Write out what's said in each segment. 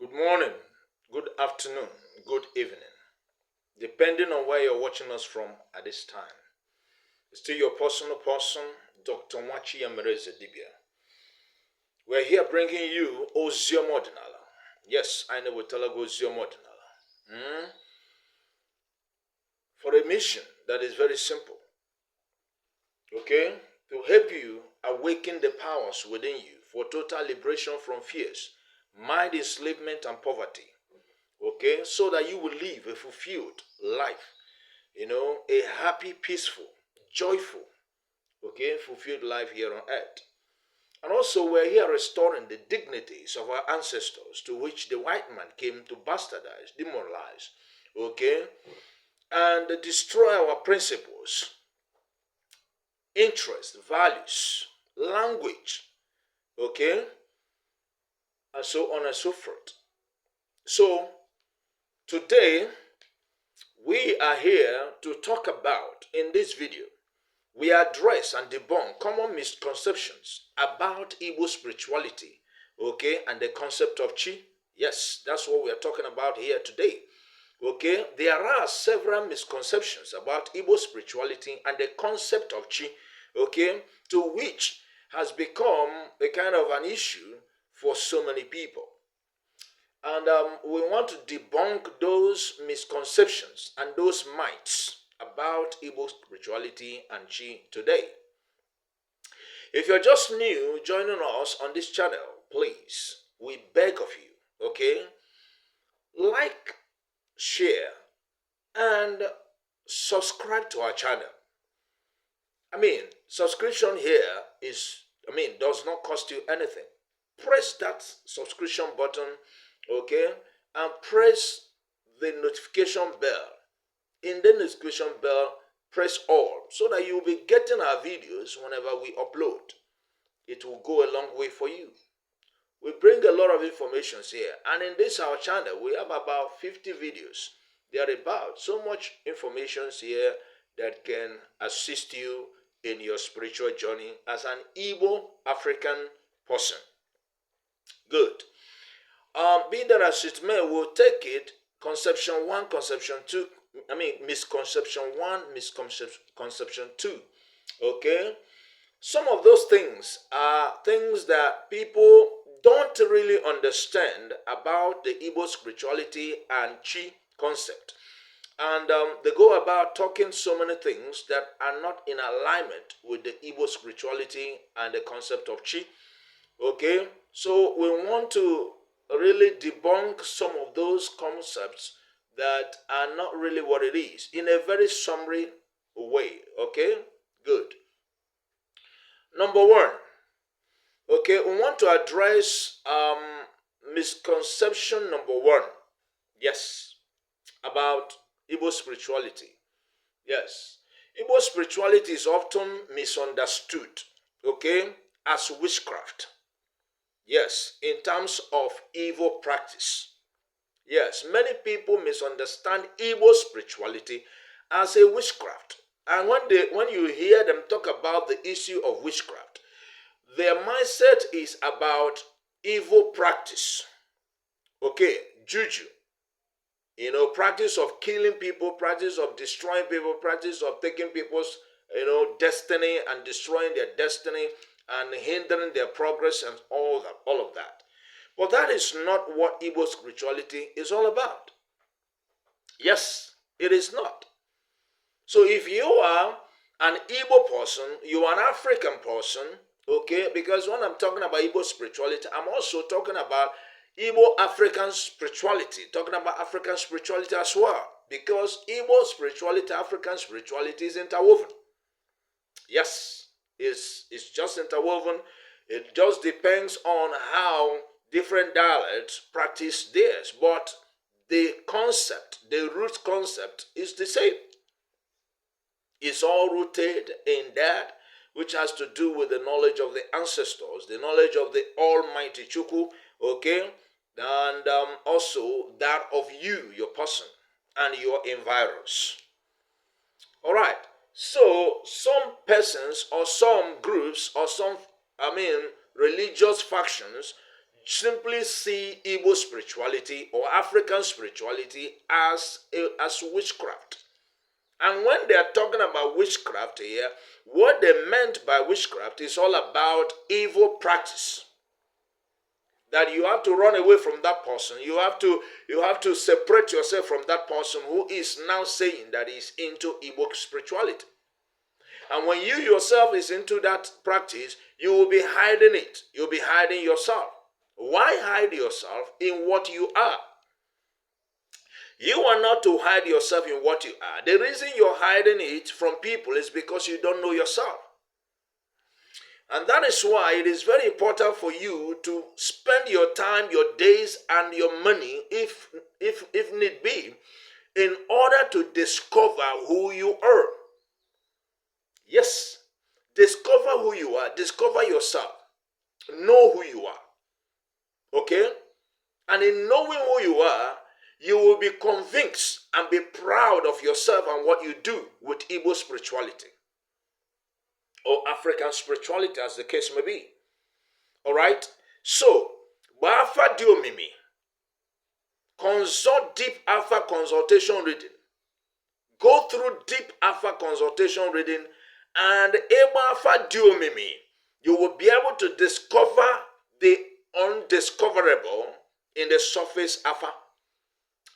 Good morning, good afternoon, good evening, depending on where you're watching us from at this time. It's still your personal person, Dr. Mwachi Yamereze Dibia. We're here bringing you Ozio Modinala. Yes, I know we tell Ozio Modinala. For a mission that is very simple. Okay? To help you awaken the powers within you for total liberation from fears, mind enslavement, and poverty. Okay, so that you will live a fulfilled life, a happy, peaceful, joyful, okay, fulfilled life here on earth. And also, we're here restoring the dignities of our ancestors to which the white man came to bastardize, demoralize, okay, and destroy our principles, interests, values, language, okay, and so on and so forth. So, today, we are here to talk about, in this video, we address and debunk common misconceptions about Igbo spirituality, okay, and the concept of chi. Yes, that's what we are talking about here today. Okay, there are several misconceptions about Igbo spirituality and the concept of chi, okay, to which has become a kind of an issue for so many people. And we want to debunk those misconceptions and those myths about Igbo spirituality and Chi today. If you're just new joining us on this channel, please, we beg of you, okay, like, share, and subscribe to our channel. Subscription here does not cost you anything. Press that subscription button, okay, and press the notification bell. In the notification bell, press all so that you'll be getting our videos whenever we upload. It will go a long way for you. We bring a lot of information here, and in this our channel we have about 50 videos. They are about so much information here that can assist you in your spiritual journey as an Igbo African person. Good. Be that as it may, we'll take it conception 1, conception 2, misconception 1, misconception 2. Okay? Some of those things are things that people don't really understand about the Igbo spirituality and Chi concept. And they go about talking so many things that are not in alignment with the Igbo spirituality and the concept of Chi. Okay? So we want to really debunk some of those concepts that are not really what it is in a very summary way. Okay? Good. Number 1. Okay, we want to address misconception number 1. Yes, about Igbo spirituality. Yes, Igbo spirituality is often misunderstood, okay, as witchcraft. Yes, in terms of evil practice. Yes, many people misunderstand Igbo spirituality as a witchcraft. And when you hear them talk about the issue of witchcraft, their mindset is about evil practice. Okay, juju. Practice of killing people, practice of destroying people, practice of taking people's, destiny and destroying their destiny and hindering their progress and all of that. But that is not what Igbo spirituality is all about. Yes, it is not. So if you are an Igbo person, you are an African person, okay, because when I'm talking about Igbo spirituality, I'm also talking about Igbo African spirituality, talking about African spirituality as well, because Igbo spirituality, African spirituality is interwoven. Yes, it's just interwoven. It just depends on how different dialects practice theirs, but the concept, the root concept is the same. It's all rooted in that which has to do with the knowledge of the ancestors, the knowledge of the Almighty Chukwu, okay, and also that of you, your person, and your environs. All right. So some persons or some groups or some, religious factions simply see Igbo spirituality or African spirituality as witchcraft. And when they are talking about witchcraft here, what they meant by witchcraft is all about evil practice. That you have to run away from that person. You have to separate yourself from that person who is now saying that he's into Igbo spirituality. And when you yourself is into that practice, you will be hiding it. You'll be hiding yourself. Why hide yourself in what you are? You are not to hide yourself in what you are. The reason you're hiding it from people is because you don't know yourself. And that is why it is very important for you to spend your time, your days, and your money, if need be, in order to discover who you are. Yes, discover who you are. Discover yourself. Know who you are. Okay? And in knowing who you are, you will be convinced and be proud of yourself and what you do with Igbo spirituality or African spirituality, as the case may be. All right? So, Bafa Diomimi, consult deep Alpha consultation reading. Go through deep Alpha consultation reading, and Bafa Diomimi, you will be able to discover the undiscoverable in the surface Alpha.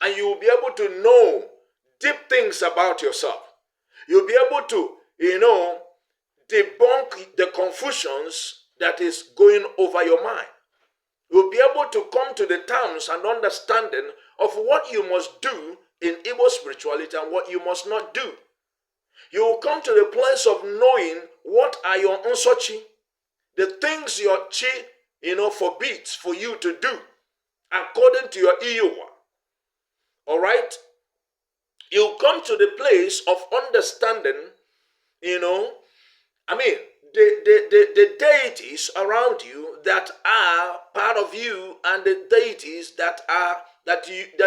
And you will be able to know deep things about yourself. You'll be able to, debunk the confusions that is going over your mind. You'll be able to come to the terms and understanding of what you must do in Igbo spirituality and what you must not do. You will come to the place of knowing what are your unsochi, the things your chi, forbids for you to do according to your Iowa. All right? You come to the place of understanding, the deities around you that are part of you, and the deities that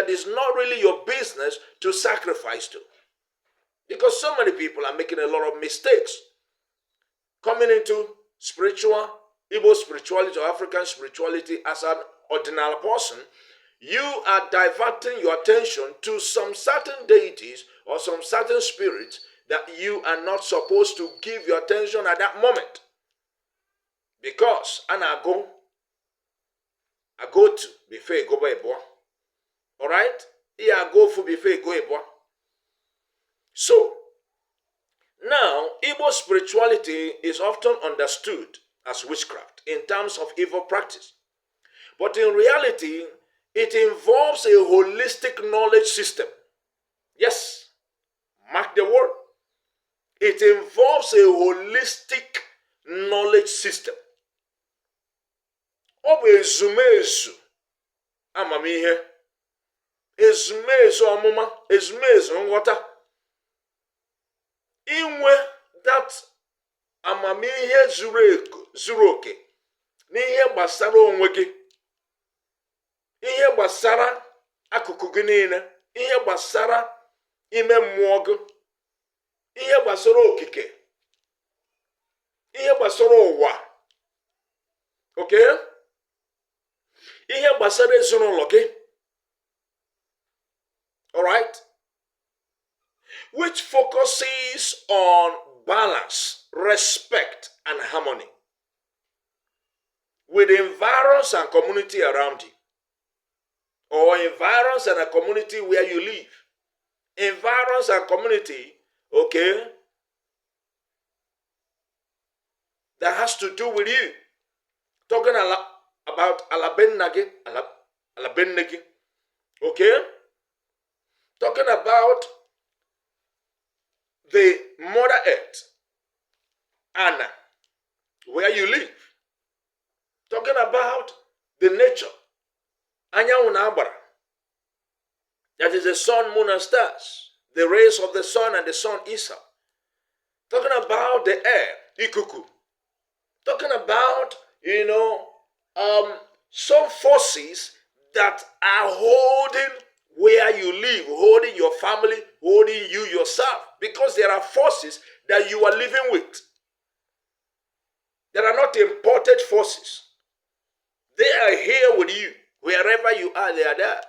is not really your business to sacrifice to. Because so many people are making a lot of mistakes. Coming into Igbo spirituality or African spirituality as an ordinary person, you are diverting your attention to some certain deities or some certain spirits that you are not supposed to give your attention at that moment. Because I go to before go by boy. All right? I go for before go boy. So now Igbo spirituality is often understood as witchcraft in terms of evil practice. But in reality, it involves a holistic knowledge system. Yes, mark the word. It involves a holistic knowledge system. Ọ bụ ezumezu amamihe, ezumezu ọmụma, ezumezu nghọta. Inwe that amamihe zuru oke n'ihe gbasara onwe gị, ihe gbasara akụkụ gị niile, ihe gbasara ime mmụọ gị, ihe gbasara okike, ihe gbasara ụwa, okay? Ihe gbasara ezinụlọ gị, all right? Which focuses on balance, respect, and harmony with the environs and community around you, or environs and a community where you live. Environs and community, okay, that has to do with you. Talking about Alabennagi, okay? Talking about the Mother Earth, Anna, where you live. Talking about the nature, Anyanwụ na Agbara, that is the sun, moon, and stars, the rays of the sun and the sun Isa. Talking about the air, Ikuku. Talking about, some forces that are holding where you live, holding your family, holding you yourself. Because there are forces that you are living with. They are not imported forces. They are here with you. Wherever you are, they are there.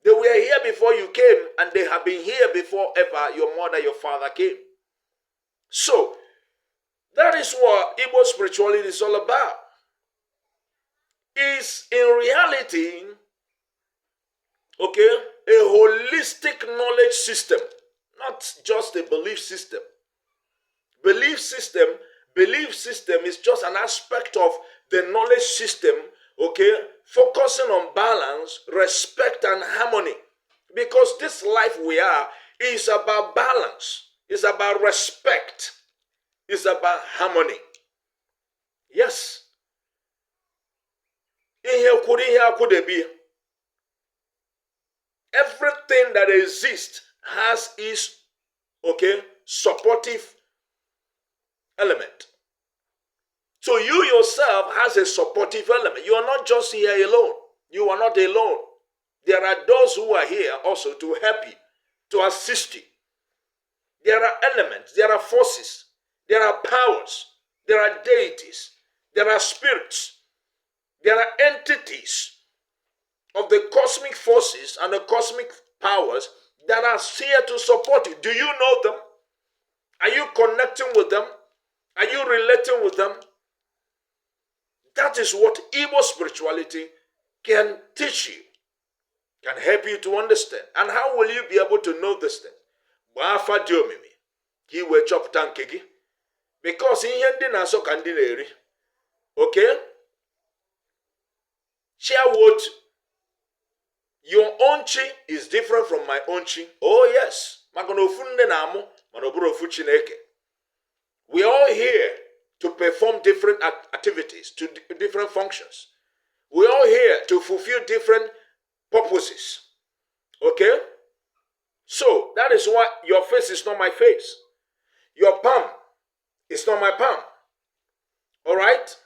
They were here before you came, and they have been here before ever your mother, your father came. So, that is what Igbo spirituality is all about. Is in reality, okay, a holistic knowledge system, not just a belief system. Belief system is just an aspect of the knowledge system, okay, focusing on balance, respect, and harmony. Because this life we are is about balance, it's about respect, it's about harmony. Yes. Everything that exists has its, okay, supportive element. So you yourself has a supportive element. You are not just here alone. You are not alone. There are those who are here also to help you, to assist you. There are elements, there are forces, there are powers, there are deities, there are spirits, there are entities of the cosmic forces and the cosmic powers that are here to support you. Do you know them? Are you connecting with them? Are you relating with them? That is what Igbo spirituality can teach you, can help you to understand. And how will you be able to know this thing? He will chop tankegi. Because in hindi na so kandineri. Okay? Share what your own chi is different from my own chi. Oh yes. We are all here to perform different activities, to different functions. We are all here to fulfill different purposes. Okay? So, that is why your face is not my face. Your palm is not my palm. Alright?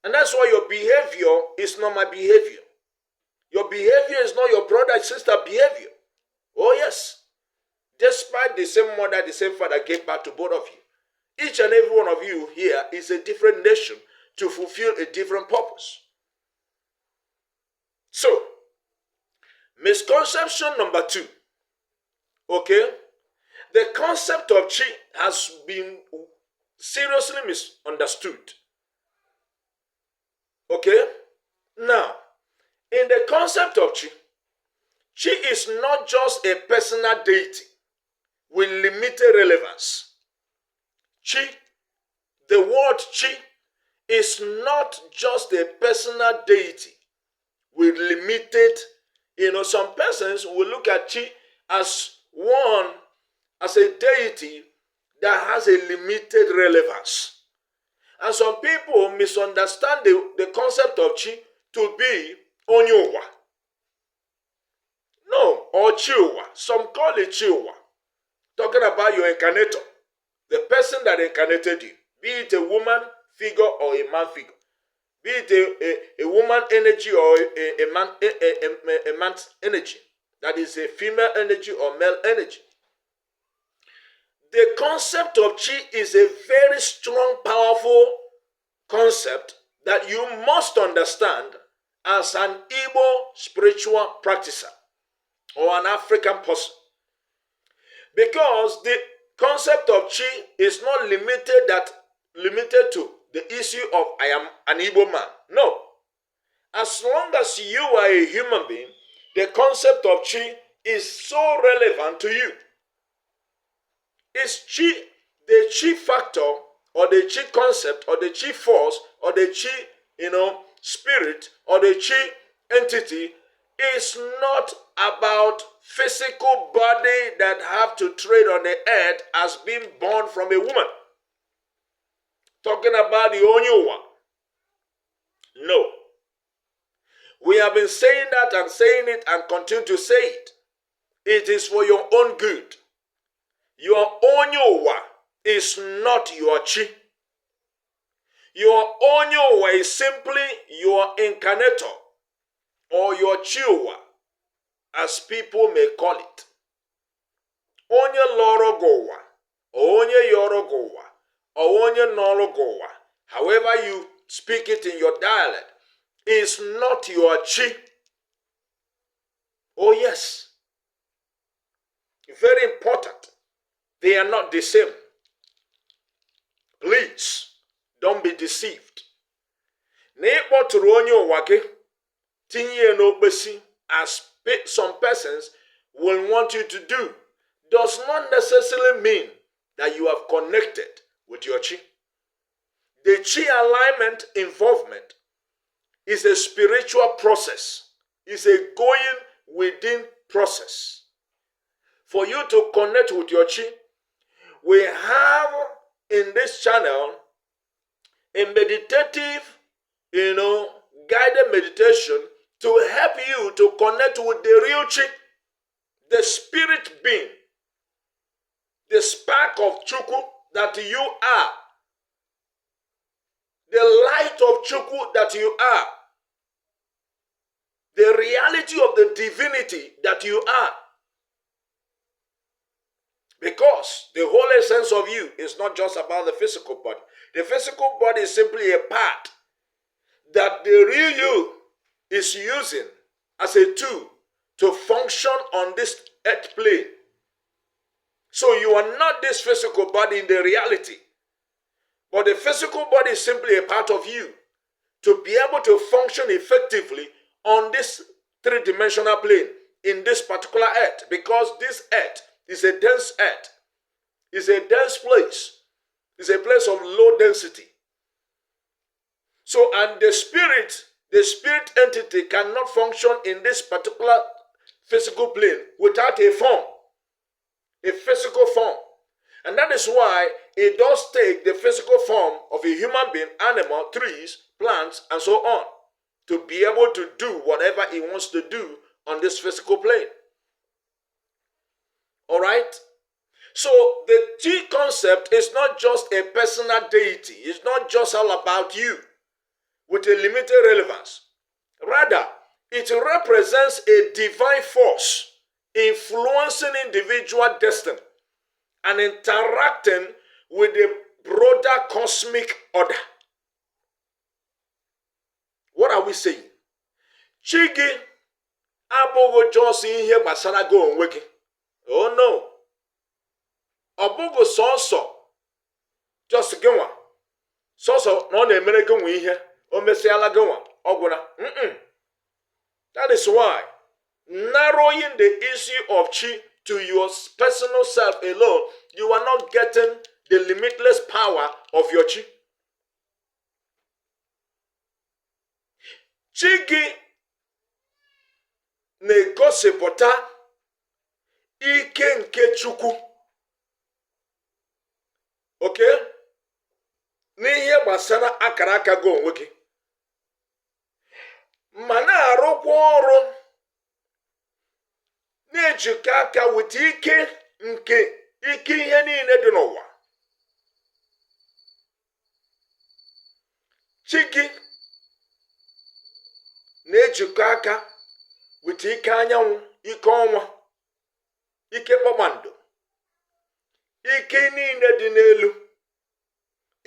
And that's why your behavior is not my behavior. Your behavior is not your brother and sister behavior. Oh yes. Despite the same mother, the same father gave birth to both of you. Each and every one of you here is a different nation to fulfill a different purpose. So, misconception number 2. Okay? The concept of chi has been seriously misunderstood. Okay? Now, in the concept of chi, chi is not just a personal deity with limited relevance. Chi, the word chi, is not just a personal deity with limited, some persons will look at chi as a deity that has a limited relevance. And some people misunderstand the concept of chi to be onyowa. No, or chiwa. Some call it chiwa. Talking about your incarnator, the person that incarnated you, be it a woman figure or a man figure, be it a woman energy or a man's energy, that is a female energy or male energy. The concept of chi is a very strong, powerful concept that you must understand as an Igbo spiritual practitioner or an African person. Because the concept of chi is not limited to the issue of I am an Igbo man. No. As long as you are a human being, the concept of chi is so relevant to you. Is chi, the chi factor or the chi concept or the chi force or the chi, spirit or the chi entity is not about physical body that have to trade on the earth as being born from a woman. Talking about the Onyowa. No. We have been saying that and saying it and continue to say it. It is for your own good. Your Onyowa is not your chi. Your Onyowa is simply your incarnator or your chiwa, as people may call it. Onye loro gowa, or onye yoro gowa, or onye noro gowa, however you speak it in your dialect, is not your chi. Oh yes. Very important. They are not the same. Please, don't be deceived. Na-ekpọtụrụ onye ụwa gị tinye n'okpesi as some persons will want you to do does not necessarily mean that you have connected with your chi. The chi alignment involvement is a spiritual process. It's a going within process. For you to connect with your chi, we have in this channel a meditative, guided meditation to help you to connect with the real chi, the spirit being, the spark of Chukwu that you are, the light of Chukwu that you are, the reality of the divinity that you are. Because the whole essence of you is not just about the physical body. The physical body is simply a part that the real you is using as a tool to function on this earth plane. So you are not this physical body in the reality, but the physical body is simply a part of you to be able to function effectively on this three-dimensional plane in this particular earth, because this earth is a dense earth, is a dense place, is a place of low density. So, and the spirit entity cannot function in this particular physical plane without a form, a physical form. And that is why it does take the physical form of a human being, animal, trees, plants, and so on, to be able to do whatever it wants to do on this physical plane. All right? So the Chi concept is not just a personal deity. It's not just all about you with a limited relevance. Rather, it represents a divine force influencing individual destiny and interacting with the broader cosmic order. What are we saying? Chi gị abụghị just ihe gbasara gị onwe gị. Oh no. Ọ bụghị sọsọ just gị nwa. Sọsọ na ọ na-emere gị nwa ihe, o mesịala gị nwa, ọ gwụna. That is why narrowing the issue of chi to your personal self alone, you are not getting the limitless power of your chi. Chi gị na-egosipụta ike nke Chukwu. Okay? N'ihe gbasara akara aka gị onwe gị. Ma na-arụkwa ọrụ na-ejikọ aka wit ike ihe niile dị n'ụwa. Chi gị na-ejikọ aka wit ike anyanwụ, ike ọnwa, ike kpakpando, ike niile dị n'elu,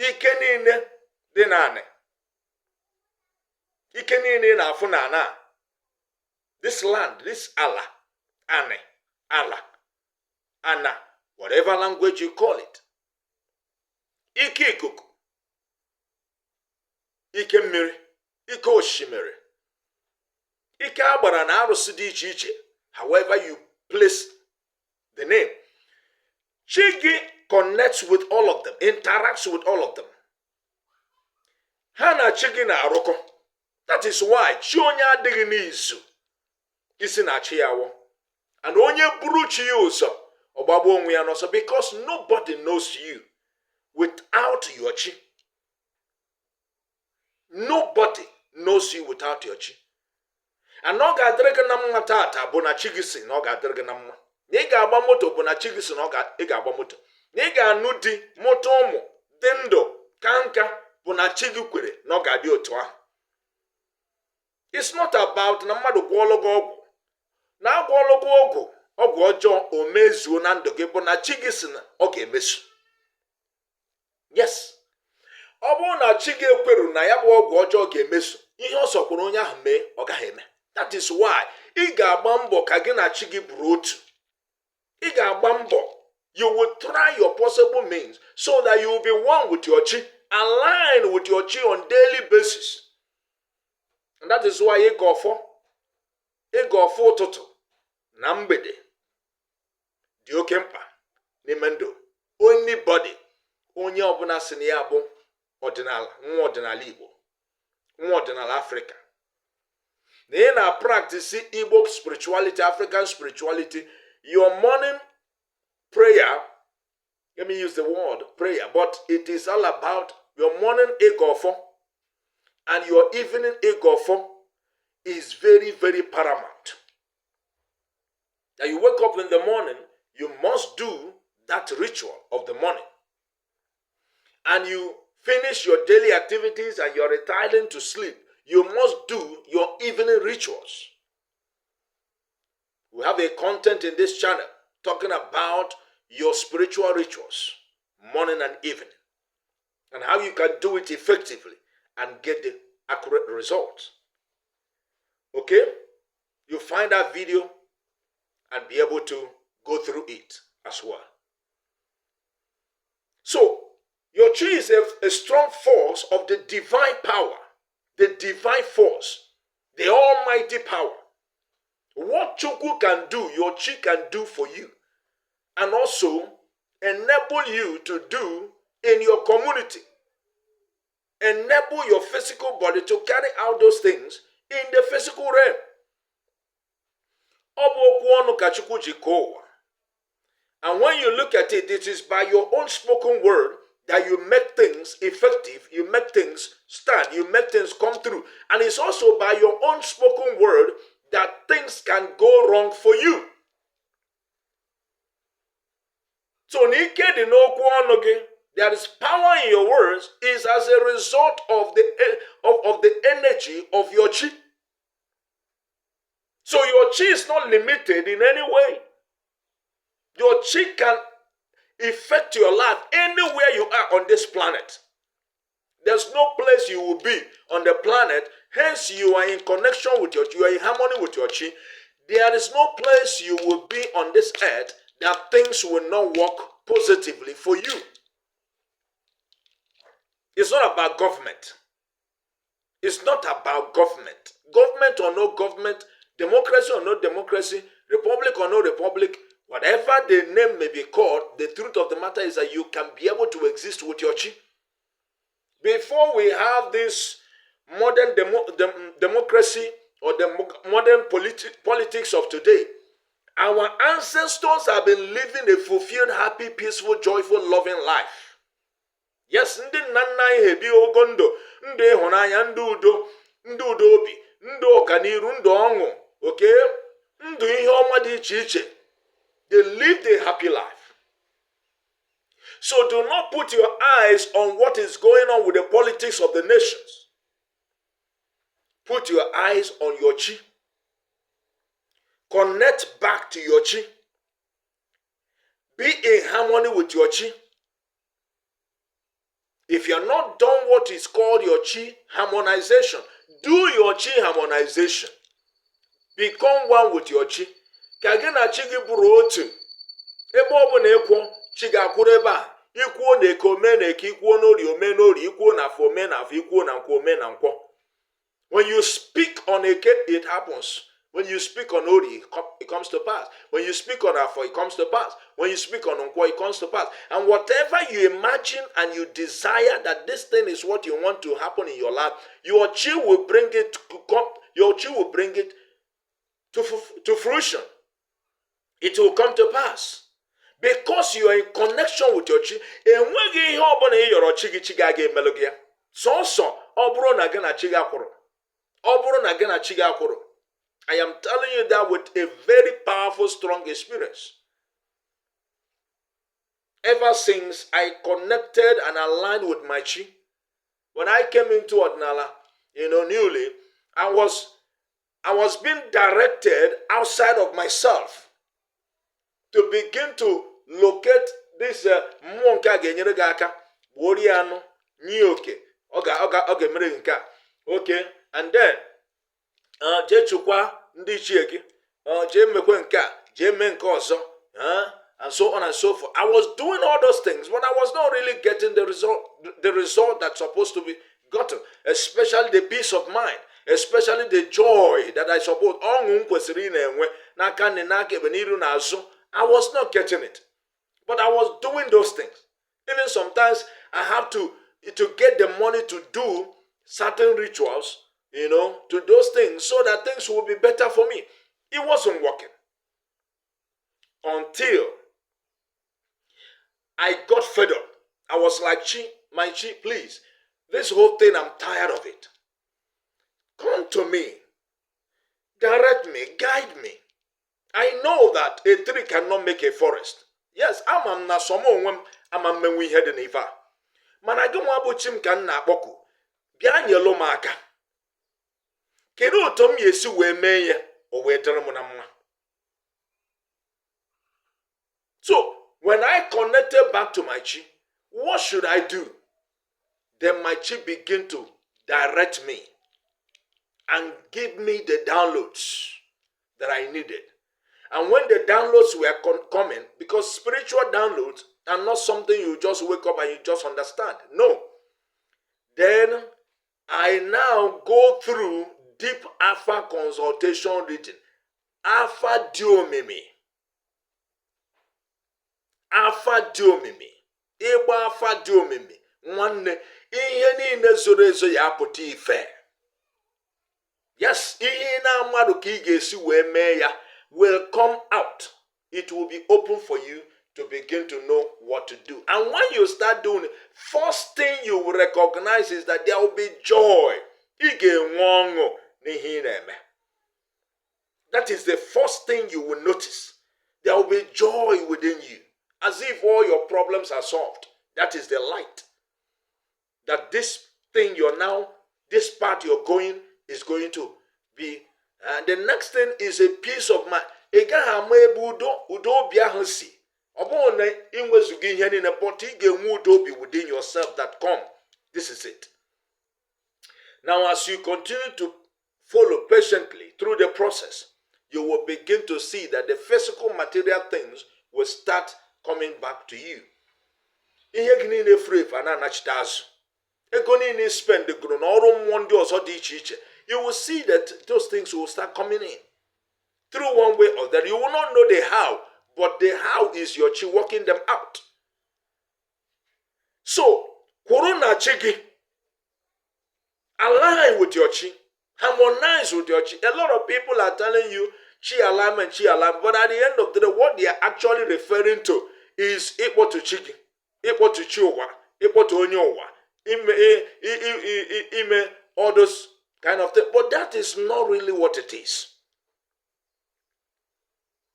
ike niile dị n'anị, ike niile na-afụ n'ana. This land, this ala, ane, ala, ana, whatever language you call it. Ike ikuku, ike mmiri, ike osimiri, ike agbara na arụsị dị iche iche, however you place the name. Chi gị connects with all of them, interacts with all of them. Ha na chi gị na-arụkọ. That is why chi onye adịghị n'izu isi na chi ya wụ. And onye buru chi ya ụzọ, ọgbagbo onwe ya n'ọsọ, because nobody knows you without your chi. Nobody knows you without your chi. And ọ ga-adịrị gị na mma tata bụ na chi gị si na ọ ga-adịrị gị na mma. Na ị ga-agba moto bụ na chi gị si na ị ga-agba moto. Na ị ga-anụ di, moto ụmụ, dị ndụ, ka nka bụ na chi gị kwere na ọ ga-adị otu ahụ. It's not about na mmadụ gwọọlụ gị ọgwụ. Na agwọọlụ gị ọgwụ ọjọọ o mezuo na ndụ gị bụ na chi gị si na ọ ga-emezu. Yes. Ọ bụrụ na chi gị ekweru na ya bụ ọgwụ ọjọọ ga-emezu, ihe ọ sọkwara onye ahụ mee ọ gaghị eme. That is why ị ga-agba mbọ ka gị na chi gị bụrụ otu. Ị ga-agba mbọ. You will try your possible means so that you will be one with your chi, align with your chi on daily basis. And that is why ị ga-ọfọ ụtụtụ na mgbede dị oke mkpa n'ime ndụ anybody, onye ọbụla si na ya bụ ọdịnala, nwa ọdịnala Igbo, nwa ọdịnala Africa. Na ị na-practice Igbo spirituality, African spirituality, your morning prayer, let me use the word prayer, but it is all about your morning egofo and your evening egofo is very, very paramount. Now you wake up in the morning, you must do that ritual of the morning. And you finish your daily activities and you're retiring to sleep, you must do your evening rituals. We have a content in this channel talking about your spiritual rituals, morning and evening, and how you can do it effectively and get the accurate results. Okay? You find that video and be able to go through it as well. So, your chi is a strong force of the divine power, the divine force, the almighty power. What Chukwu can do, your chi can do for you, and also enable you to do in your community. Enable your physical body to carry out those things in the physical realm. And when you look at it, it is by your own spoken word that you make things effective, you make things stand, you make things come through. And it's also by your own spoken word that things can go wrong for you. So there is power in your words is as a result of the energy of your chi. So your chi is not limited in any way. Your chi can affect your life anywhere you are on this planet. There's no place you will be on the planet, hence you are in connection with your chi, you are in harmony with your chi. There is no place you will be on this earth that things will not work positively for you. It's not about government. It's not about government. Government or no government, democracy or no democracy, republic or no republic, whatever the name may be called, the truth of the matter is that you can be able to exist with your chi. Before we have this modern democracy or the modern politics of today, our ancestors have been living a fulfilled, happy, peaceful, joyful, loving life. Yes, ndị nna nna anyị ebi ogo ndụ, ndụ ịhụnanya, ndụ udo, ndụ udo obi, ndụ ọganiru, ndụ ọṅụ, okay? Ndụ ihe ọma dị iche iche. They lived a happy life. So do not put your eyes on what is going on with the politics of the nations. Put your eyes on your chi. Connect back to your chi. Be in harmony with your chi. If you are not done what is called your chi harmonization, do your chi harmonization. Become one with your chi. Kagina chi gi buru otu. Ebe ọ bụ na ekwo chi ga-akwụrụ ebe a. Ikwuo na eke ome na eke, ikwuo n'ori ome n'ori, ikwuo na afọ ome na afọ, ikwuo na nkwọ ome na nkwọ. When you speak on eke, it happens. When you speak on ori, it comes to pass. When you speak on afọ, it comes to pass. When you speak on nkwọ, it comes to pass. And whatever you imagine and you desire that this thing is what you want to happen in your life, your chi will bring it to come. Your chi will bring it to fruition. It will come to pass. Because you are in connection with your chi, enweghị ihe ọbụla ị yọrọ chi gị chi ga-aga emelụ gị ya. Sọsọ ọ bụrụ na gị na chi gị akwụrụ. Ọ bụrụ na gị na chi gị akwụrụ. I am telling you that with a very powerful, strong experience. Ever since I connected and aligned with my chi, when I came into Ordinala, newly, I was being directed outside of myself to begin to locate this mmụọ nke a ga-enyere gị aka, gbori anụ, nye oke, ọ ga-emere gị nke a. Okay, and then jee chụkwa ndị ichie gị, jee mekwe nke a, jee mee nke ọzọ, and so on and so forth. I was doing all those things, but I was not really getting the result that's supposed to be gotten, especially the peace of mind, especially the joy that I suppose I was not getting it. But I was doing those things. Even sometimes I have to get the money to do certain rituals, to those things, so that things will be better for me. It wasn't working. Until I got fed up. I was like, Chi, please, this whole thing, I'm tired of it. Come to me. Direct me. Guide me. I know that a tree cannot make a forest. Yes, I'm not someone, I'm a man we had in Ifa. Man, I don't want to chim can na boku. Bian yellow marker. Can you tell me a we may or we terminama? So, when I connected back to my chi, what should I do? Then my chi began to direct me and give me the downloads that I needed. And when the downloads were coming, because spiritual downloads are not something you just wake up and you just understand. No. Then I now go through deep alpha consultation reading. Alpha diomimi. Alpha diomimi. Igbo alpha diomimi. Nwanne ihe niile zoro ezo ya apụta ife. Yes, ihe na amadu ka ị ga-esi wee mee ya will come out. It will be open for you to begin to know what to do. And when you start doing it, first thing you will recognize is that there will be joy. That is the first thing you will notice. There will be joy within you, as if all your problems are solved. That is the light. That this thing this path you're going is going to be. And the next thing is a peace of mind. Within yourself that come. This is it. Now, as you continue to follow patiently through the process, you will begin to see that the physical material things will start coming back to you. You will see that those things will start coming in through one way or that. You will not know the how, but the how is your chi working them out. So, Corona Chigi, align with your chi, harmonize with your chi. A lot of people are telling you chi alignment, but at the end of the day, what they are actually referring to is equal to chigi, equal to chiwa, equal to onyowa, ime, all those kind of things. But that is not really what it is.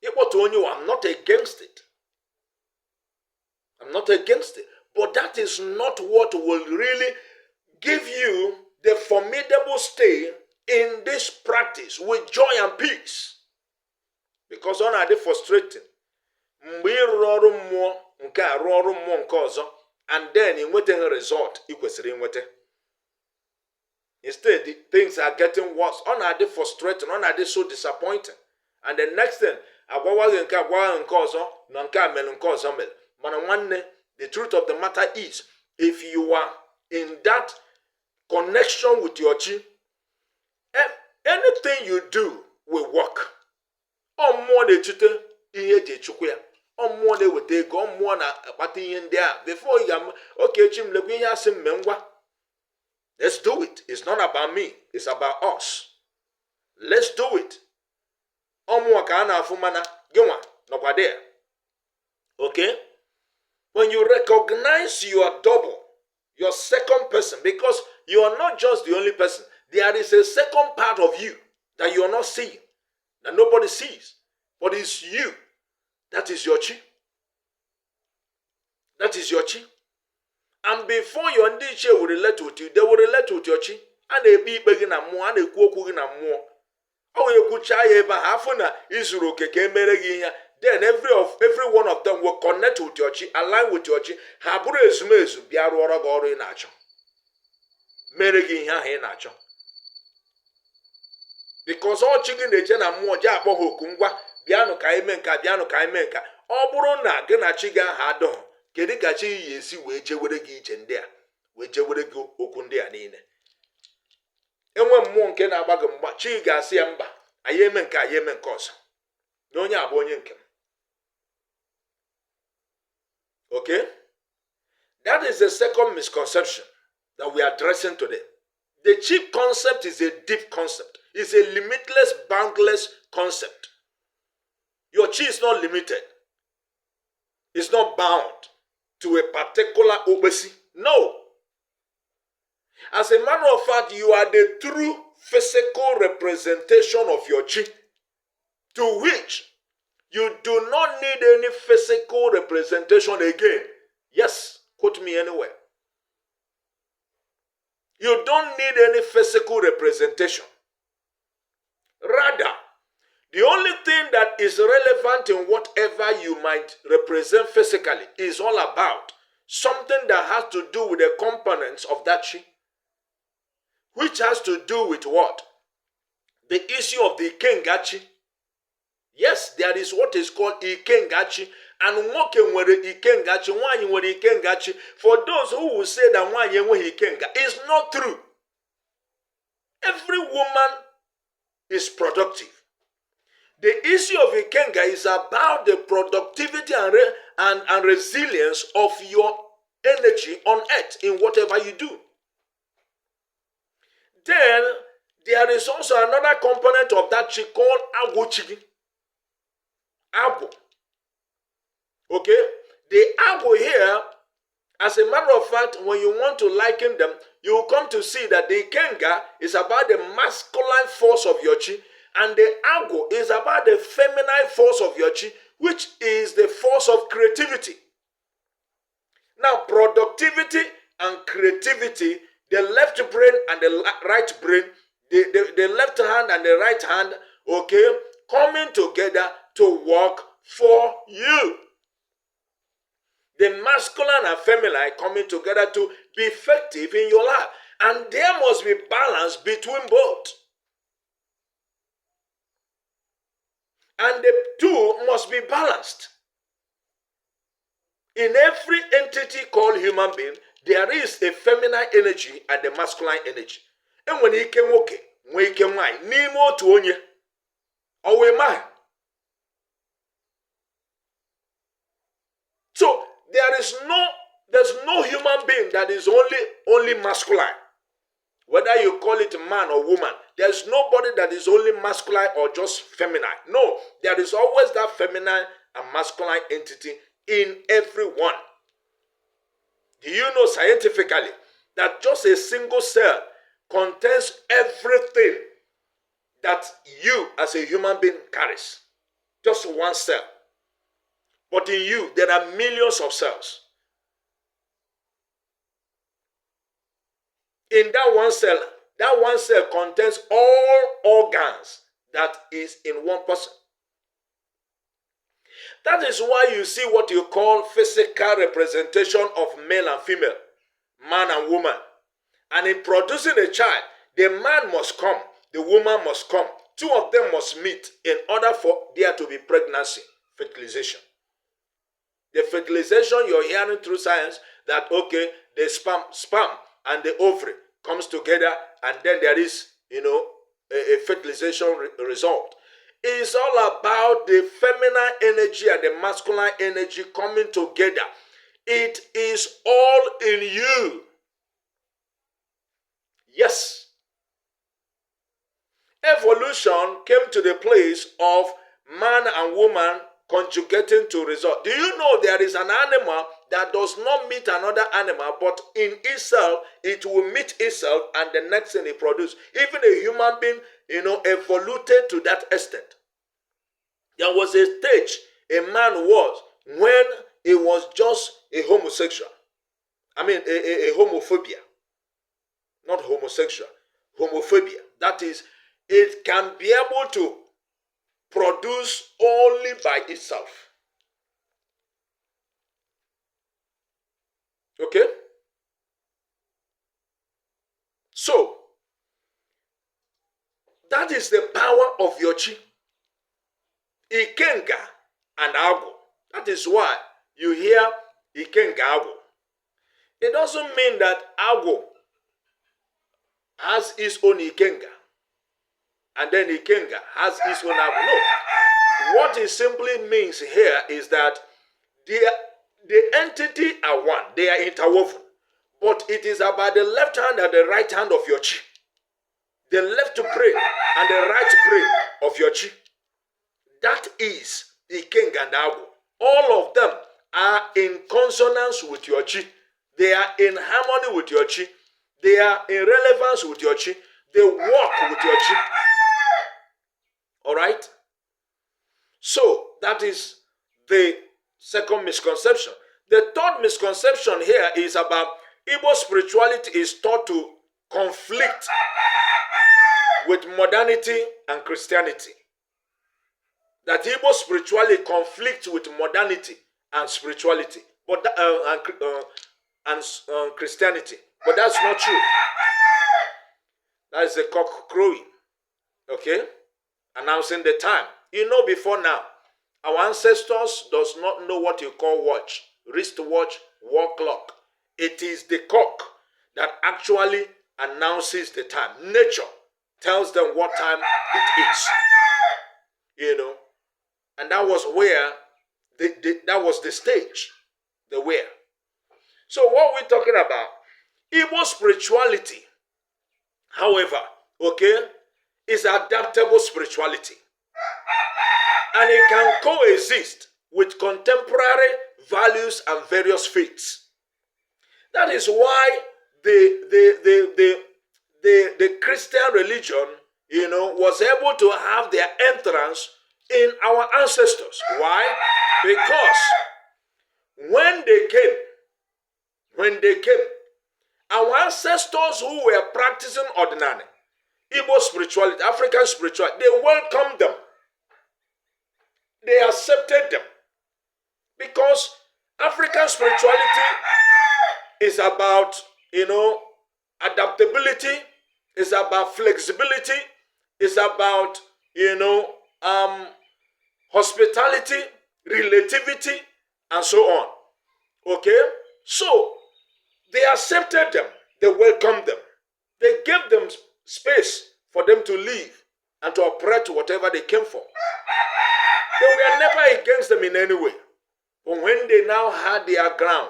Equal to onyowa, I'm not against it. I'm not against it. But that is not what will really give you the formidable stay in this practice with joy and peace. Because on are they frustrating. And then in what result instead things are getting worse. On are they frustrating, on are they so disappointing. And the next thing, the truth of the matter is, if you are in that connection with your chi, anything you do will work. Or more de chute ihe de chukwya. Or more de would take on more na party in there. Before you am okay, chim leguya sim mengwa. Let's do it. It's not about me, it's about us. Let's do it. More kana fumana gwa no kwa there. Okay? When you recognize you are double, your second person, because you are not just the only person, there is a second part of you that you are not seeing, that nobody sees, but it's you. That is your chi. That is your chi. And before your ndiche will relate with you, they will relate with your chi. And they be begging and more, and they cook and more. Oh, you could try ever half an Israel keke mereginya. Then every one of them will connect with your chi, align with your chi. Habure ezumezu biaru ora goro inacho. Meregi ha inacho. because all chicken na-eje na mmụọ ji akpọ ha oku ngwa bịanụ ka anyị mee nka bịanụ ka anyị mee nka. Ọ bụrụ na gị na chi gị ahụ adọghọ, kedu ka chi yi esi wee jewere gị ije ndị a, wee jewere gị okwu ndị a niile? Enwe mmụọ nke na-agba gị mgba, chi ga-asị ya mba, anyị eme nke anyị eme nke ọzọ, na onye abụ onye nke m. Okay? That is the second misconception that we are addressing today. The cheap concept is a deep concept. It's a limitless, boundless concept. Your chi is not limited. It's not bound to a particular obesi. No. As a matter of fact, you are the true physical representation of your chi, to which you do not need any physical representation again. Yes, quote me anywhere. You don't need any physical representation. Rather, the only thing that is relevant in whatever you might represent physically is all about something that has to do with the components of that chi, which has to do with what? The issue of the ikengachi. Yes, there is what is called ikengachi, and nwoke nwere ikengachi, nwanyi nwere ikengachi. For those who will say that nwanyi enweghị ikenga, it's not true. Every woman is productive. The issue of ikenga is about the productivity and resilience of your energy on earth in whatever you do. Then there is also another component of that chi called agwo-chi. Agwo. Okay? The agwo here, as a matter of fact, when you want to liken them, you will come to see that the ikenga is about the masculine force of your chi, and the agwo is about the feminine force of your chi, which is the force of creativity. Now, productivity and creativity, the left brain and the right brain, the left hand and the right hand, okay, coming together to work for you. The masculine and feminine coming together to be effective in your life. And there must be balance between both. And the two must be balanced. In every entity called human being, there is a feminine energy and a masculine energy. And when he can walk, when he can mind, Nemo to onye, or a man. So there's no human being that is only masculine. Whether you call it man or woman, there's nobody that is only masculine or just feminine. No, there is always that feminine and masculine entity in everyone. Do you know scientifically that just a single cell contains everything that you as a human being carries? Just one cell. But in you, there are millions of cells. In that one cell contains all organs that is in one person. That is why you see what you call physical representation of male and female, man and woman. And in producing a child, the man must come, the woman must come. Two of them must meet in order for there to be pregnancy, fertilization. The fertilization you're hearing through science that, okay, the sperm and the ovary comes together and then there is, a fertilization result. It's all about the feminine energy and the masculine energy coming together. It is all in you. Yes. Evolution came to the place of man and woman conjugating to result. Do you know there is an animal that does not meet another animal, but in itself, it will meet itself and the next thing it produces. Even a human being, evolved to that extent. There was a stage a man was when he was just a homosexual. I mean, a homophobia. Not homosexual. Homophobia. That is, it can be able to produce only by itself. Okay? So, That is the power of your chi. Ikenga and Ago. That is why you hear Ikenga Ago. It doesn't mean that Ago has his own Ikenga and then Ikenga has his own Ago. No. What it simply means here is that the entity are one. They are interwoven. But it is about the left hand and the right hand of your chi. The left brain and the right brain of your chi. That is Ikenga and Ago. All of them are in consonance with your chi. They are in harmony with your chi. They are in relevance with your chi. They work with your chi. All right? So, that is the second misconception. The third misconception here is about Igbo spirituality is thought to conflict with modernity and Christianity. That Igbo spirituality conflicts with modernity and spirituality, but Christianity. But that's not true. That is the cock crowing. Okay? Announcing the time. You know, before now, our ancestors does not know what you call watch, wristwatch, wall clock. It is the cock that actually announces the time. Nature tells them what time it is. You know, and that was where that was the stage, the where. So what we're talking about, Igbo spirituality, however, okay, is adaptable spirituality. And it can coexist with contemporary values and various faiths. That is why the Christian religion, you know, was able to have their entrance in our ancestors. Why? Because when they came, our ancestors who were practicing ordinary, Igbo spirituality, African spirituality, they welcomed them. They accepted them. Because African spirituality is about, you know, adaptability, is about flexibility, is about, you know, hospitality, relativity, and so on. Okay? So, they accepted them. They welcomed them. They gave them space for them to live and to operate whatever they came for. They were never against them in any way. But when they now had their ground,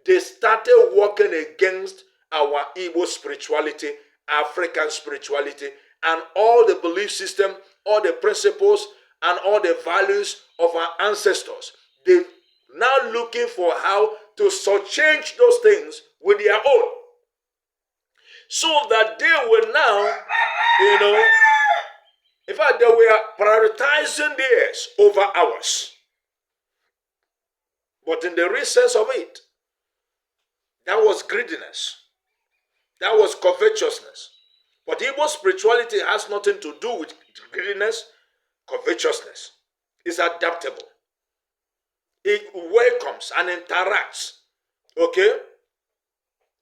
they started working against our Igbo spirituality, African spirituality, and all the belief system, all the principles, and all the values of our ancestors. They now looking for how to change those things with their own. So that they will now, you know, in fact, they were prioritizing theirs over ours. But in the real sense of it, that was greediness. That was covetousness. But Igbo spirituality has nothing to do with greediness, covetousness. It's adaptable. It welcomes and interacts, okay,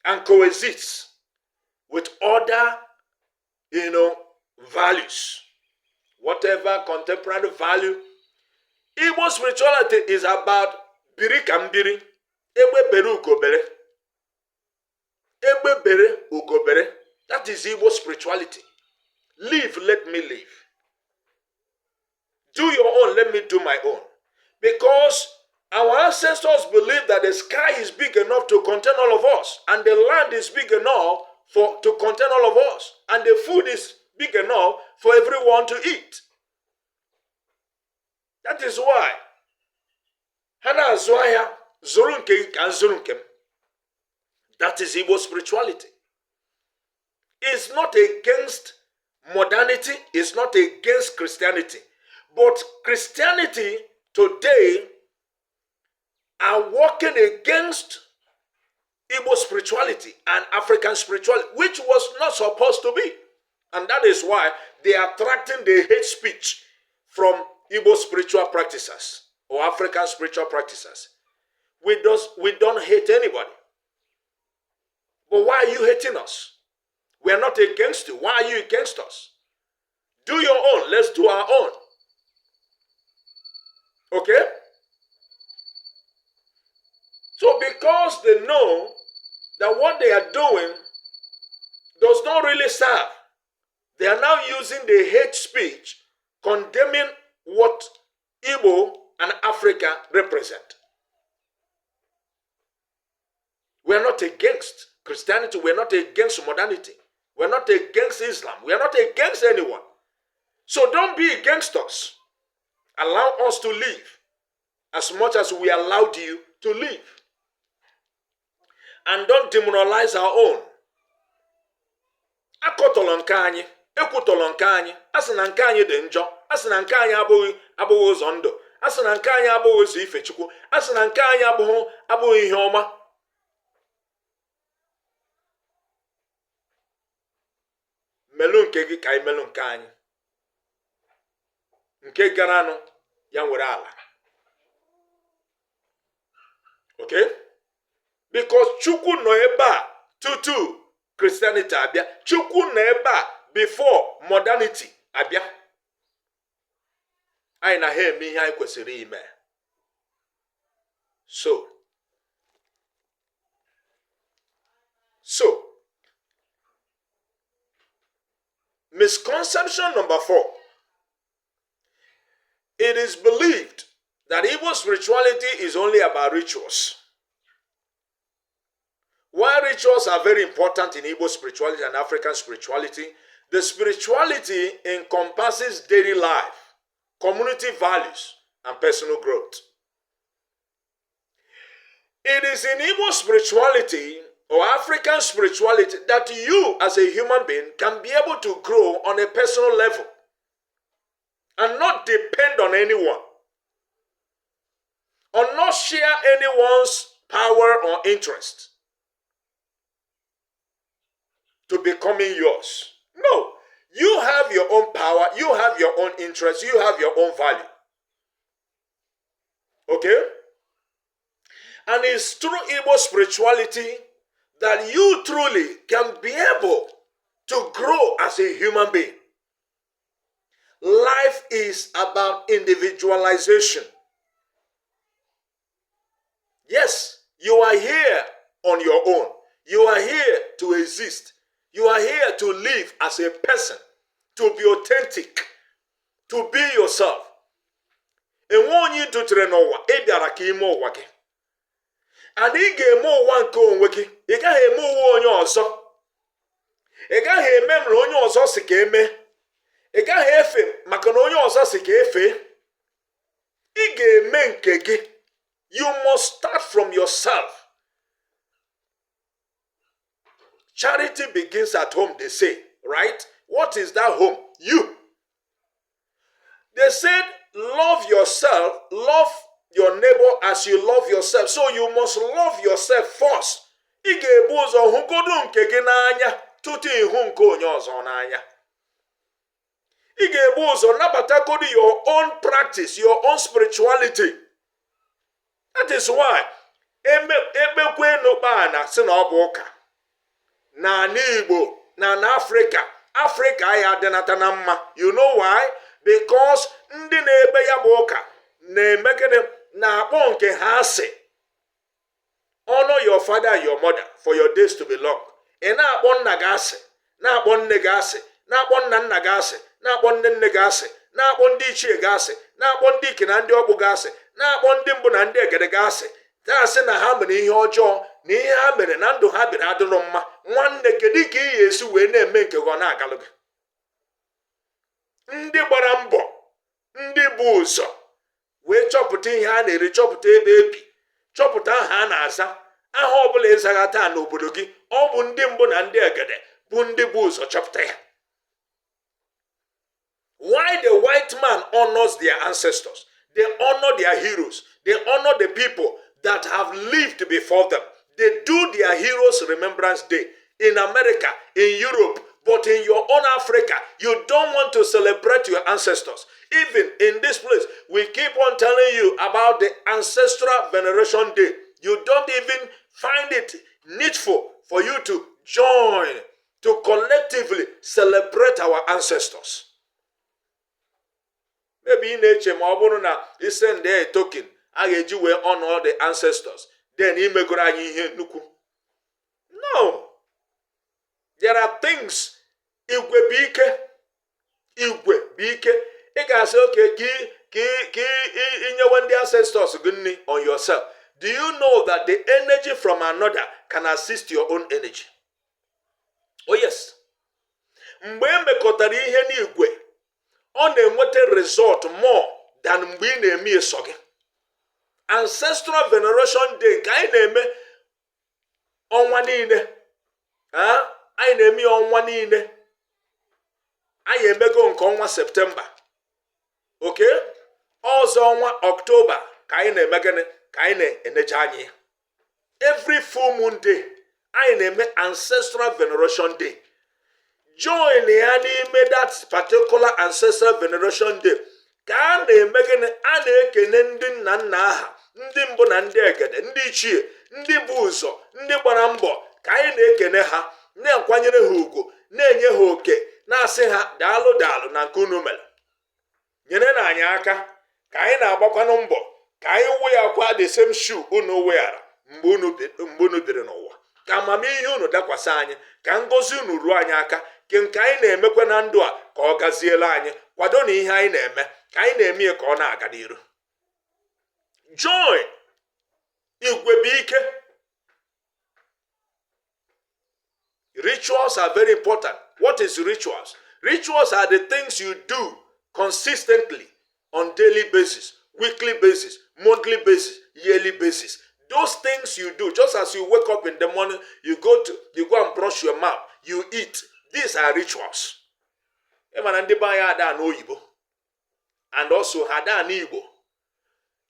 and coexists with other, you know, values. Whatever contemporary value. Igbo spirituality is about biri kambiri, ebe bere ugobere. Ebe bere ugobere. That is Igbo spirituality. Live, let me live. Do your own, let me do my own. Because our ancestors believed that the sky is big enough to contain all of us, and the land is big enough to contain all of us, and the food is big enough for everyone to eat. That is why Hana Zwaya Zorunke and Zorunkem. That is Igbo spirituality. It's not against modernity, it's not against Christianity. But Christianity today are working against Igbo spirituality and African spirituality, which was not supposed to be. And that is why they are attracting the hate speech from Igbo spiritual practitioners or African spiritual practitioners. We don't hate anybody. But why are you hating us? We are not against you. Why are you against us? Do your own. Let's do our own. Okay? So because they know that what they are doing does not really serve, they are now using the hate speech condemning what Igbo and Africa represent. We are not against Christianity. We are not against modernity. We are not against Islam. We are not against anyone. So don't be against us. Allow us to live as much as we allowed you to live. And don't demoralize our own. Akọtọrọ nke anyị, ekwutọrọ nke anyị, asị na nke anyị dị njọ, asị na nke anyị abụghị ụzọ ndụ, asị na nke anyị abụghị ụzọ ife Chukwu, asị na nke anyị abụghị ihe ọma. Melu nke gị ka anyị melu nke anyị. Nke garanụ ya nwere ala. Okay? Because Chukwu nọ ebe a tutu Christianity abịa. Chukwu nọ ebe a before modernity abịa. Anyị na ha eme ihe anyị kwesịrị ime. So, misconception number 4. It is believed that Igbo spirituality is only about rituals. While rituals are very important in Igbo spirituality and African spirituality, the spirituality encompasses daily life, community values, and personal growth. It is in Igbo spirituality or African spirituality that you as a human being can be able to grow on a personal level and not depend on anyone, or not share anyone's power or interest to becoming yours. No, you have your own power, you have your own interest, you have your own value. Okay? And it's through Igbo spirituality that you truly can be able to grow as a human being. Life is about individualization. Yes, you are here on your own. You are here to exist. You are here to live as a person, to be authentic, to be yourself. And when you do trenowa, ebiaraka ime ụwa gị. And ị ga-eme ụwa nke onwe gị, ị gaghị eme ụwa onye ọzọ. Ị gaghị eme mrụ onye ọzọ si ka eme. Ị gaghị efe maka na onye ọzọ si ka efe. Ị ga-eme nke gị. You must start from yourself. Charity begins at home, they say, right? What is that home? You. They said, love yourself, love your neighbor as you love yourself. So you must love yourself first. Ị ga-ebu ụzọ hụgodu nke gị n'anya tutu ịhụ nke onye ọzọ n'anya. Ị ga-ebu ụzọ nabatagodu your own practice, your own spirituality. That is why ekpekwe n'ụkpa na si na ọ bụ ụka. Na Igbo, na Africa. Africa ya adịnata na mma. You know why? Because ndị na-ebe ya bụ ụka na-emegide na-akpọ nke ha asị. Honor your father and your mother for your days to be long. Ị na-akpọ nna gị asị, na-akpọ nne gị asị, na-akpọ nna gị asị, na-akpọ nne gị asị, na-akpọ ndị ichie gị asị, na-akpọ ndị ike na ndị ọgbụ gị asị, na-akpọ ndị mbụ na ndị egede gị asị. Na-asị na ha mere ihe ọjọọ na ihe ha mere na ndụ ha biri adịrọ mma. Nwanne kedu ka ị ga-esi wee na-eme nke gị ọ na-agalụ gị? Ndị gbara mbọ, ndị bụ ụzọ wee chọpụta ihe a na-eri, chọpụta ebe ebi, chọpụta aha a na-aza, aha ọbụla ịzaga taa n'obodo gị, ọ bụ ndị mbụ na ndị egede bụ ndị bụ ụzọ chọpụta ya. Why the white man honors their ancestors? They honor their heroes. They honor the people that have lived before them. They do their heroes' remembrance day in America, in Europe, but in your own Africa, you don't want to celebrate your ancestors. Even in this place, we keep on telling you about the ancestral veneration day. You don't even find it needful for you to join, to collectively celebrate our ancestors. maybe ị na-eche ma ọ bụrụ na isend a token a ga-eji wee honor the ancestors, then imegoro anyị ihe nnukwu. No. There are things. Igwe bụ ike. Igwe bụ ike. Ị ga-asị okay ka inyewe ndị ancestors gị nni on yourself. Do you know that the energy from another can assist your own energy? Oh yes. Mgbe emekọtara ihe n'igwe, ọ na-enweta result more than mgbe ị na-eme eso gị. Ancestral veneration day ka anyị na-eme ọnwa niile. Anyị na-eme ọnwa niile. Anyị emego nke ọnwa Septemba. Okay? Ọzọ ọnwa October ka anyị na-eme gịnị? Ka anyị na-eneje anyị. Every full moon day, anyị na-eme ancestral veneration day. Join ya n'ime that particular ancestral veneration day. Ka a na-eme gịnị? A na-ekene ndị nna nna aha, ndị mbụ na ndị egede, ndị ichie, ndị bụ ụzọ, ndị gbara mbọ. Ka anyị na-ekene ha, na-akwanyere ha ugwu, na-enye ha oke, na-asị ha daalụ daalụ na nke unu mere. Nyere na anyị aka, ka anyị na-agbakwanụ mbọ, ka anyị wụ ya kwa the same shoe unu weara mgbe unu dịrị n'ụwa. Ka amamihe unu dakwasị anyị, ka ngọzi unu ruo anyị aka, ka nke anyị na-emekwa na ndụ a ka ọ gaziela anyị. Kwado na ihe anyị na-eme, ka anyị na-eme ka ọ na-aga n'iru. Join. Igwe bụ ike. Rituals are very important. What is rituals? Rituals are the things you do consistently on daily basis, weekly basis, monthly basis, yearly basis. Those things you do, just as you wake up in the morning, you go and brush your mouth, you eat. These are rituals. And also hada Igbo.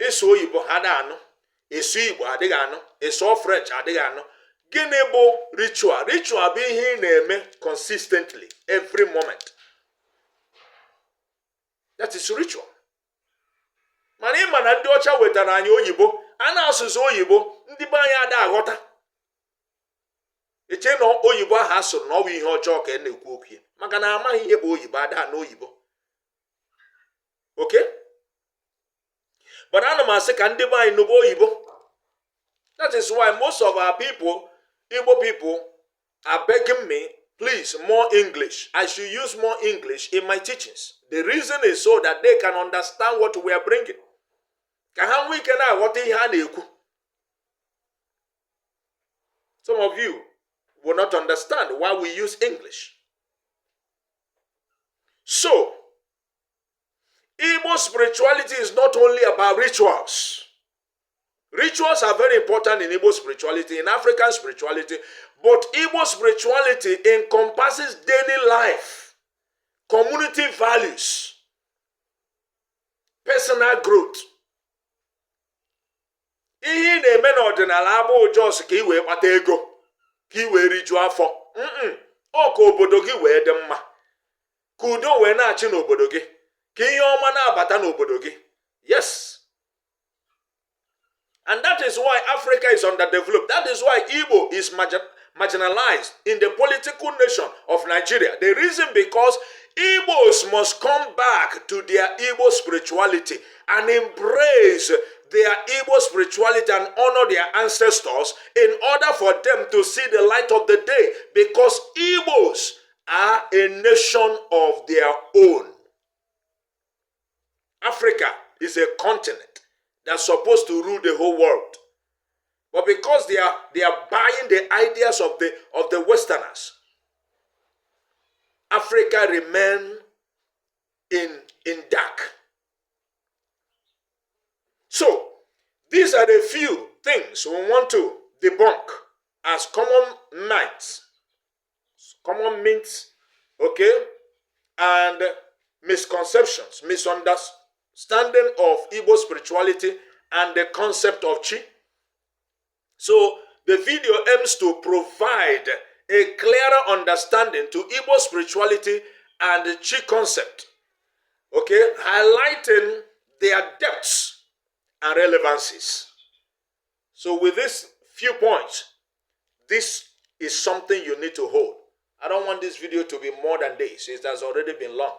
Eso Igbo hada ano. Eso Igbo adiga ano. Eso French adiga ano. Gịnị bụ ritual? Ritual bụ ihe ị na-eme consistently every moment. That is ritual. Mana ịma na ndị ọcha wetara anyị oyibo, a na-asụsụ oyibo, ndị be anyị ada aghọta. Eche na oyibo ahụ asụrụ na ọ bụ ihe ọjọọ ka a na-ekwu okwu, maka na amaghị ihe bụ oyibo, ada na oyibo. Okay? But ana m asị ka ndị be anyị nụba oyibo. That is why most of our people, Igbo people, are begging me, please, more English. I should use more English in my teachings. The reason is so that they can understand what we are bringing. Some of you will not understand why we use English. So, Igbo spirituality is not only about rituals. Rituals are very important in Igbo spirituality, in African spirituality, but Igbo spirituality encompasses daily life, community values, personal growth. Ihe na-eme n'ọdịnala abụ jos ka i wee kpata ego, ka i wee rijuo afọ. Ọ ka obodo gị wee dị mma, ka udo wee na-achị n'obodo gị, ka ihe ọma na-abata n'obodo gị. Yes. And that is why Africa is underdeveloped. That is why Igbo is marginalized in the political nation of Nigeria. The reason because Igbos must come back to their Igbo spirituality and embrace their Igbo spirituality and honor their ancestors in order for them to see the light of the day, because Igbos are a nation of their own. Africa is a continent that's supposed to rule the whole world. But because they are buying the ideas of the Westerners, Africa remain in dark. So, these are the few things we want to debunk as common myths, okay, and misconceptions, misunderstanding of Igbo spirituality and the concept of Chi. So the video aims to provide a clearer understanding to Igbo spirituality and the Chi concept, okay, highlighting their depths and relevancies. So with these few points, this is something you need to hold. I don't want this video to be more than this. It has already been long.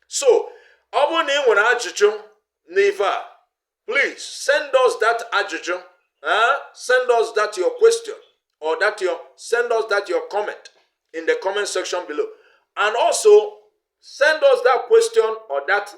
So ọ bụrụ na ị nwere ajụjụ n'ife a, please send us that ajụjụ. Send us that your question, or send us that your comment in the comment section below. And also send us that question or that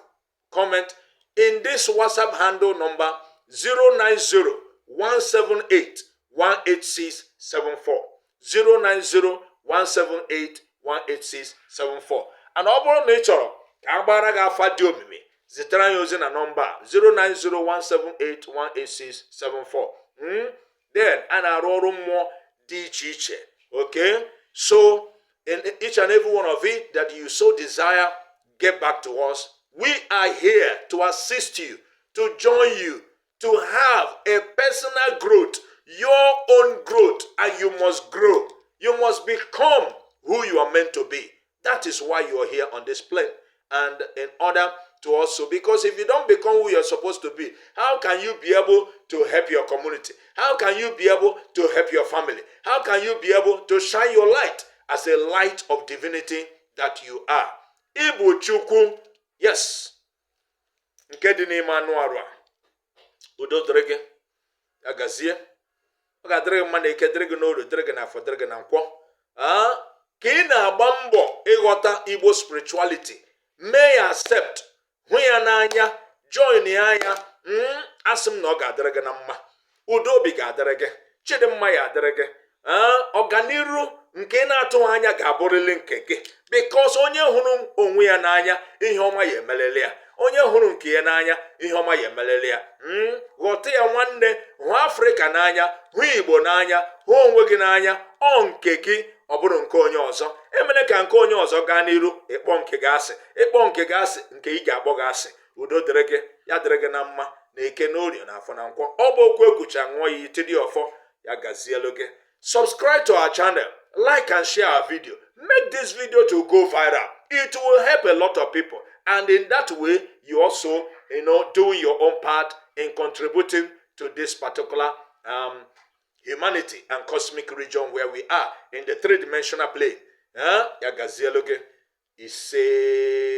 comment in this WhatsApp handle number 090-178-18674. 090-178-18674. And ọ bụrụ na ị chọrọ ka agbara gị afa dị omimi, zitere anyị ozi na nọmba 090-178-18674. Then a na-arụ ọrụ mmụọ dị iche iche. Okay, so in each and every one of it that you so desire, get back to us. We are here to assist you, to join you, to have a personal growth, your own growth, and you must grow. You must become who you are meant to be. That is why you are here on this plane. And in order to also, because if you don't become who you're supposed to be, how can you be able to help your community? How can you be able to help your family? How can you be able to shine your light as a light of divinity that you are? Igbo Chukwu, yes. Nke dị n'ime anụ arụ a. Udo dịrị gị, agazie. Ọ ga-adịrị gị mma na ike, dịrị gị n'oru, dịrị gị n'afọ, dịrị gị na nkwọ. Ka ị na-agba mbọ ịghọta Igbo spirituality, mee ya accept, hụ ya n'anya, join ya anya, asị m na ọ ga-adịrị gị na mma. Udo obi ga-adịrị gị, chidimma ya adịrị gị. Ọganiru nke na-atụghị anya ga-abụrịrị nke gị, because onye hụrụ onwe ya n'anya, ihe ọma ya emelele ya. Onye hụrụ nke ya n'anya, ihe ọma ya emelele ya. Ghọta ya nwanne, hụ Afrịka n'anya, hụ Igbo n'anya, hụ onwe gị n'anya. Ọ nke gị, ọ bụrụ nke onye ọzọ. Emene ka nke onye ọzọ gaa n'iru, ịkpọ nke gị asị. Ịkpọ nke gị asị, nke ị ga-akpọ gị asị. Udo dịrị gị, ya dịrị gị na mma, na eke n'orie na afọ na nkwọ. Ọ bụ okwu ekwucha ṅụọ ya ite dị ọfọ, ya gazielu gị. Subscribe to our channel, like and share our video. Make this video to go viral. It will help a lot of people. And in that way, you also, do your own part in contributing to this particular humanity and cosmic region where we are in the three-dimensional plane. Ya gazielu gị ise.